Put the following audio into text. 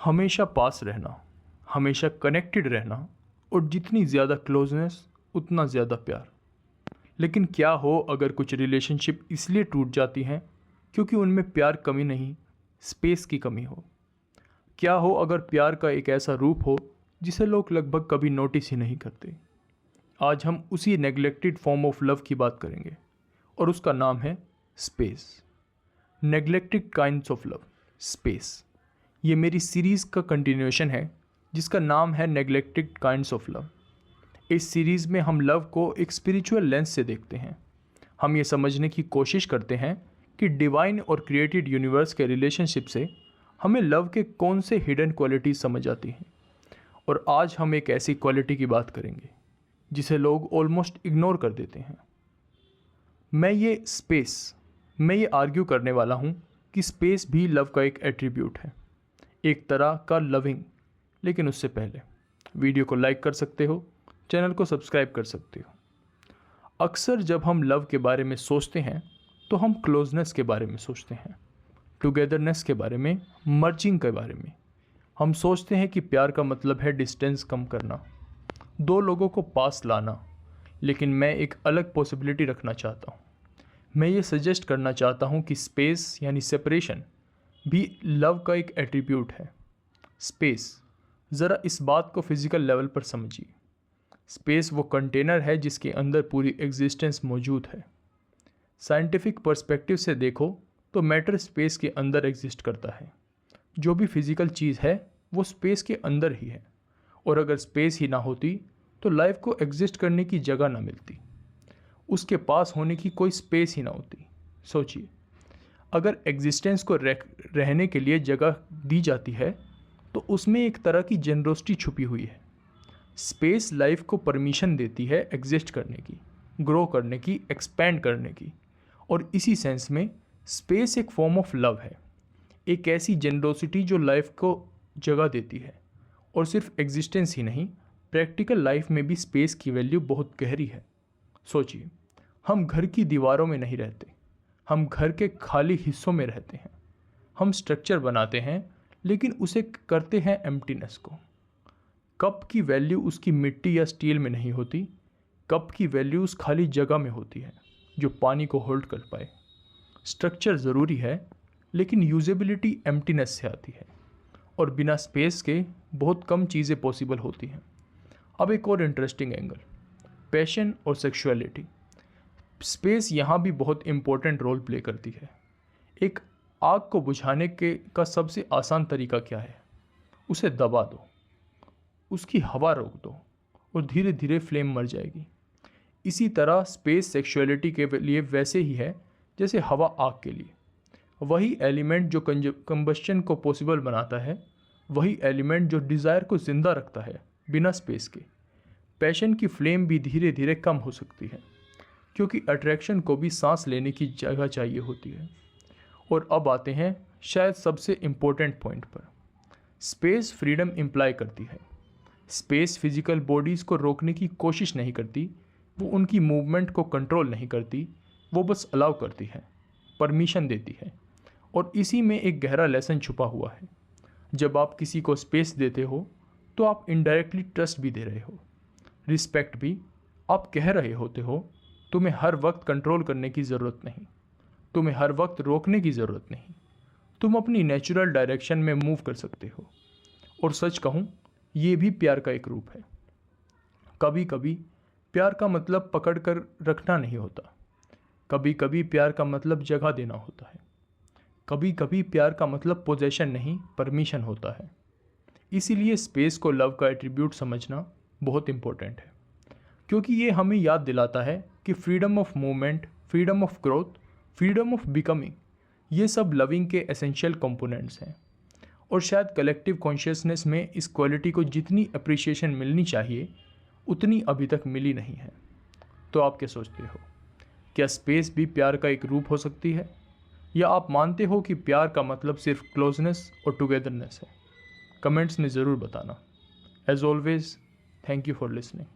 हमेशा पास रहना, हमेशा कनेक्टेड रहना और जितनी ज़्यादा क्लोजनेस उतना ज़्यादा प्यार। लेकिन क्या हो अगर कुछ रिलेशनशिप इसलिए टूट जाती हैं क्योंकि उनमें प्यार कमी नहीं, स्पेस की कमी हो। क्या हो अगर प्यार का एक ऐसा रूप हो जिसे लोग लगभग कभी नोटिस ही नहीं करते। आज हम उसी नेग्लेक्टेड फॉर्म ऑफ लव की बात करेंगे और उसका नाम है space. Neglected kinds of love, space. ये मेरी सीरीज़ का कंटिन्यूएशन है जिसका नाम है नेग्लेक्टेड काइंड्स ऑफ लव। इस सीरीज़ में हम लव को एक स्पिरिचुअल लेंस से देखते हैं। हम ये समझने की कोशिश करते हैं कि डिवाइन और क्रिएटेड यूनिवर्स के रिलेशनशिप से हमें लव के कौन से हिडन क्वालिटीज़ समझ आती हैं। और आज हम एक ऐसी क्वालिटी की बात करेंगे जिसे लोग ऑलमोस्ट इग्नोर कर देते हैं। मैं ये आर्ग्यू करने वाला हूँ कि स्पेस भी लव का एक एट्रीब्यूट है, एक तरह का लविंग। लेकिन उससे पहले वीडियो को लाइक कर सकते हो, चैनल को सब्सक्राइब कर सकते हो। अक्सर जब हम लव के बारे में सोचते हैं तो हम क्लोजनेस के बारे में सोचते हैं, टुगेदरनेस के बारे में, मर्जिंग के बारे में। हम सोचते हैं कि प्यार का मतलब है डिस्टेंस कम करना, दो लोगों को पास लाना। लेकिन मैं एक अलग पॉसिबिलिटी रखना चाहता हूँ। मैं ये सजेस्ट करना चाहता हूँ कि स्पेस यानी सेपरेशन भी लव का एक एट्रीब्यूट है। स्पेस, ज़रा इस बात को फिज़िकल लेवल पर समझिए। स्पेस वो कंटेनर है जिसके अंदर पूरी एग्जिस्टेंस मौजूद है। साइंटिफिक पर्सपेक्टिव से देखो तो मैटर स्पेस के अंदर एग्जिस्ट करता है। जो भी फिज़िकल चीज़ है वो स्पेस के अंदर ही है। और अगर स्पेस ही ना होती तो लाइफ को एग्जिस्ट करने की जगह ना मिलती, उसके पास होने की कोई स्पेस ही ना होती। सोचिए, अगर एग्जिस्टेंस को रहने के लिए जगह दी जाती है तो उसमें एक तरह की जेनरोसिटी छुपी हुई है। स्पेस लाइफ को परमिशन देती है एग्जिस्ट करने की, ग्रो करने की, एक्सपैंड करने की। और इसी सेंस में स्पेस एक फॉर्म ऑफ लव है, एक ऐसी जेनरोसिटी जो लाइफ को जगह देती है। और सिर्फ एग्जिस्टेंस ही नहीं, प्रैक्टिकल लाइफ में भी स्पेस की वैल्यू बहुत गहरी है। सोचिए, हम घर की दीवारों में नहीं रहते, हम घर के खाली हिस्सों में रहते हैं। हम स्ट्रक्चर बनाते हैं लेकिन उसे करते हैं एम्प्टीनेस को। कप की वैल्यू उसकी मिट्टी या स्टील में नहीं होती, कप की वैल्यू उस खाली जगह में होती है जो पानी को होल्ड कर पाए। स्ट्रक्चर ज़रूरी है लेकिन यूजेबिलिटी एम्प्टीनेस से आती है। और बिना स्पेस के बहुत कम चीज़ें पॉसिबल होती हैं। अब एक और इंटरेस्टिंग एंगल, पैशन और सेक्सुअलिटी। स्पेस यहाँ भी बहुत इम्पोर्टेंट रोल प्ले करती है। एक आग को बुझाने का सबसे आसान तरीका क्या है? उसे दबा दो, उसकी हवा रोक दो और धीरे धीरे फ्लेम मर जाएगी। इसी तरह स्पेस सेक्सुअलिटी के लिए वैसे ही है जैसे हवा आग के लिए। वही एलिमेंट जो कंबस्शन को पॉसिबल बनाता है, वही एलिमेंट जो डिज़ायर को ज़िंदा रखता है बिना स्पेस के। पैशन की फ्लेम भी धीरे धीरे कम हो सकती है क्योंकि अट्रैक्शन को भी सांस लेने की जगह चाहिए होती है। और अब आते हैं शायद सबसे इम्पोर्टेंट पॉइंट पर। स्पेस फ्रीडम इम्प्लाई करती है। स्पेस फिजिकल बॉडीज़ को रोकने की कोशिश नहीं करती, वो उनकी मूवमेंट को कंट्रोल नहीं करती, वो बस अलाउ करती है, परमिशन देती है। और इसी में एक गहरा लेसन छुपा हुआ है। जब आप किसी को स्पेस देते हो तो आप इनडायरेक्टली ट्रस्ट भी दे रहे हो, रिस्पेक्ट भी। आप कह रहे होते हो तुम्हें हर वक्त कंट्रोल करने की ज़रूरत नहीं, तुम्हें हर वक्त रोकने की ज़रूरत नहीं, तुम अपनी नेचुरल डायरेक्शन में मूव कर सकते हो। और सच कहूँ, ये भी प्यार का एक रूप है। कभी कभी प्यार का मतलब पकड़ कर रखना नहीं होता, कभी कभी प्यार का मतलब जगह देना होता है, कभी कभी प्यार का मतलब पोजेशन नहीं, परमिशन होता है। इसीलिए स्पेस को लव का एट्रीब्यूट समझना बहुत इम्पोर्टेंट है, क्योंकि ये हमें याद दिलाता है कि freedom of movement, freedom of growth, freedom of becoming, ये सब लविंग के एसेंशियल कंपोनेंट्स हैं। और शायद कलेक्टिव कॉन्शियसनेस में इस क्वालिटी को जितनी अप्रिसिएशन मिलनी चाहिए उतनी अभी तक मिली नहीं है। तो आप क्या सोचते हो? क्या स्पेस भी प्यार का एक रूप हो सकती है, या आप मानते हो कि प्यार का मतलब सिर्फ क्लोजनेस और टुगेदरनेस है? कमेंट्स में ज़रूर बताना। As always, thank you for listening.